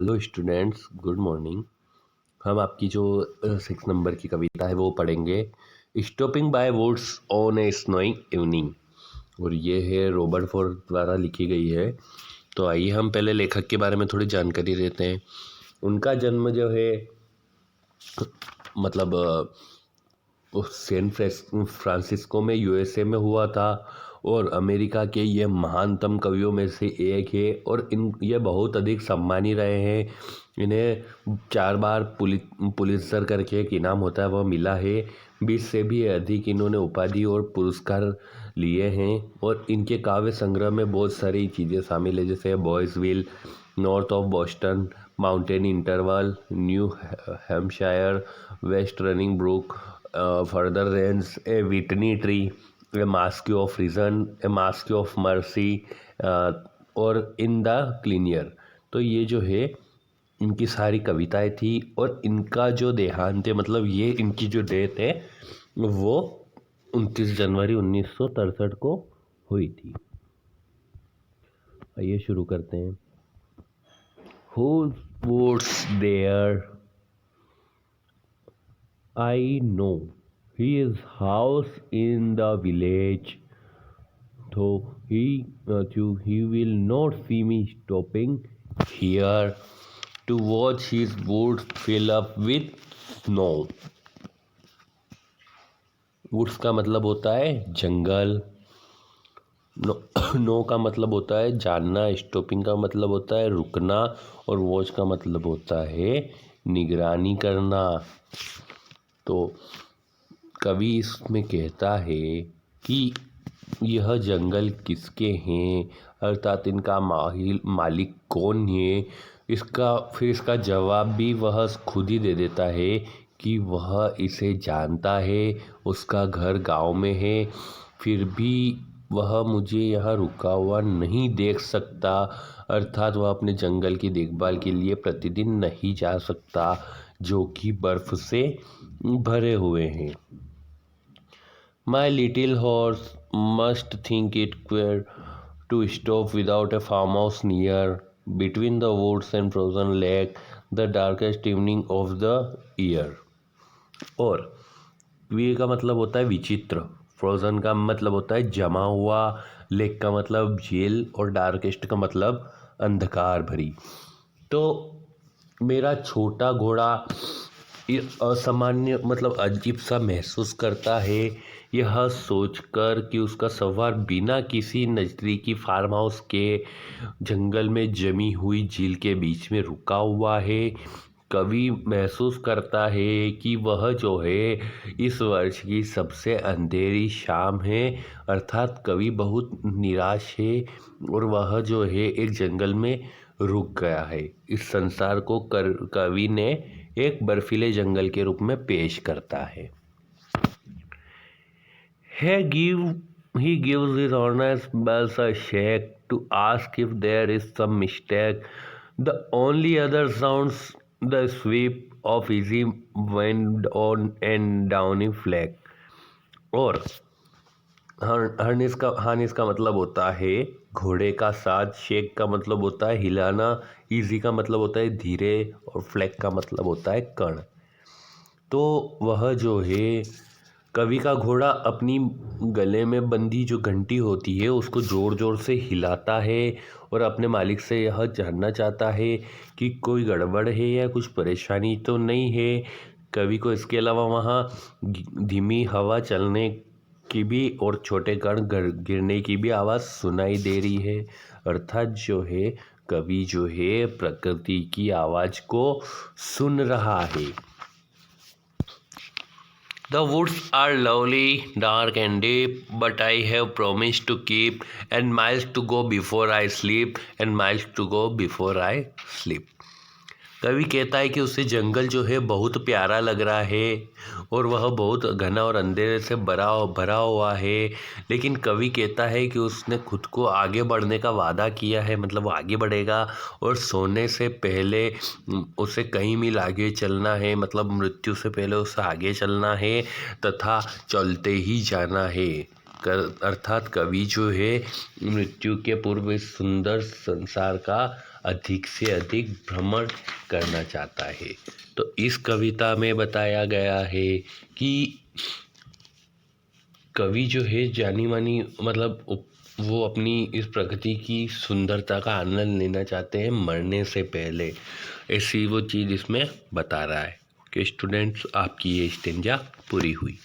Hello students, good morning. हम आपकी जो 6 नंबर की कविता है वो पढ़ेंगे। Stopping by woods on a snowy evening, और ये है रॉबर्ट फॉर्ड द्वारा लिखी गई है। तो आइए हम पहले लेखक के बारे में थोड़ी जानकारी देते हैं। उनका जन्म जो है मतलब फ्रांसिस्को में यूएसए में हुआ था, और अमेरिका के ये महानतम कवियों में से एक है, और ये बहुत अधिक सम्मानी रहे हैं। इन्हें 4 बार पुलित्जर करके एक इनाम होता है वह मिला है। 20 से भी अधिक इन्होंने उपाधि और पुरस्कार लिए हैं, और इनके काव्य संग्रह में बहुत सारी चीज़ें शामिल है, जैसे Boysville, north of Boston, mountain interval, New Hampshire, west running brook, further rains, a Whitney tree, a mask of reason, a mask of mercy, और इन द क्लीनियर। तो ये जो है इनकी सारी कविताएं थी, और इनका जो देहांत है, मतलब ये इनकी जो डेथ है वो 29 जनवरी 1963 को हुई थी। आइए शुरू करते हैं। Whose woods there I know his house in the village, though he will not see me stopping here to watch his woods fill up with snow. Woods का मतलब होता है जंगल, नो का मतलब होता है जानना, स्टॉपिंग का मतलब होता है रुकना, और वॉच का मतलब होता है निगरानी करना। तो कवि इसमें कहता है कि यह जंगल किसके हैं, अर्थात इनका मालिक कौन है। इसका जवाब भी वह खुद ही दे देता है कि वह इसे जानता है, उसका घर गांव में है, फिर भी वह मुझे यहाँ रुका हुआ नहीं देख सकता, अर्थात वह अपने जंगल की देखभाल के लिए प्रतिदिन नहीं जा सकता, जो कि बर्फ से भरे हुए हैं। My little horse must think it queer to stop without a farmhouse near, between the woods and frozen lake, the darkest evening of the year. और क्वियर का मतलब होता है विचित्र, फ्रोजन का मतलब होता है जमा हुआ, लेक का मतलब झील, और डार्केस्ट का मतलब अंधकार भरी। तो मेरा छोटा घोड़ा असामान्य मतलब अजीब सा महसूस करता है, यह सोचकर कि उसका सवार बिना किसी नज़दीकी फार्म हाउस के जंगल में जमी हुई झील के बीच में रुका हुआ है। कवि महसूस करता है कि वह जो है इस वर्ष की सबसे अंधेरी शाम है, अर्थात कवि बहुत निराश है, और वह जो है एक जंगल में रुक गया है। इस संसार को कवि ने एक बर्फीले जंगल के रूप में पेश करता है। He gives his honest bells a shake to ask if there is some mistake. The only other sounds the sweep of easy wind on and downy flake. और हार्नेस का मतलब होता है घोड़े का साथ, शेक का मतलब होता है हिलाना, इजी का मतलब होता है धीरे, और फ्लैग का मतलब होता है कण। तो वह जो है कवि का घोड़ा अपनी गले में बंधी जो घंटी होती है उसको ज़ोर ज़ोर से हिलाता है, और अपने मालिक से यह जानना चाहता है कि कोई गड़बड़ है या कुछ परेशानी तो नहीं है। कवि को इसके अलावा वहाँ धीमी हवा चलने की भी और छोटे कण गिरने की भी आवाज़ सुनाई दे रही है, अर्थात जो है कवि जो है प्रकृति की आवाज़ को सुन रहा है। The woods are lovely, dark and deep, but I have promised to keep, and miles to go before I sleep, and miles to go before I sleep. कवि कहता है कि उसे जंगल जो है बहुत प्यारा लग रहा है, और वह बहुत घना और अंधेरे से भरा हुआ है, लेकिन कवि कहता है कि उसने खुद को आगे बढ़ने का वादा किया है, मतलब वो आगे बढ़ेगा, और सोने से पहले उसे कई मील आगे चलना है, मतलब मृत्यु से पहले उसे आगे चलना है तथा चलते ही जाना है। अर्थात कवि जो है मृत्यु के पूर्व इस सुंदर संसार का अधिक से अधिक भ्रमण करना चाहता है। तो इस कविता में बताया गया है कि कवि जो है जानी मानी मतलब वो अपनी इस प्रकृति की सुंदरता का आनंद लेना चाहते हैं मरने से पहले, ऐसी वो चीज़ इसमें बता रहा है। कि स्टूडेंट्स, आपकी ये स्टेंजा पूरी हुई।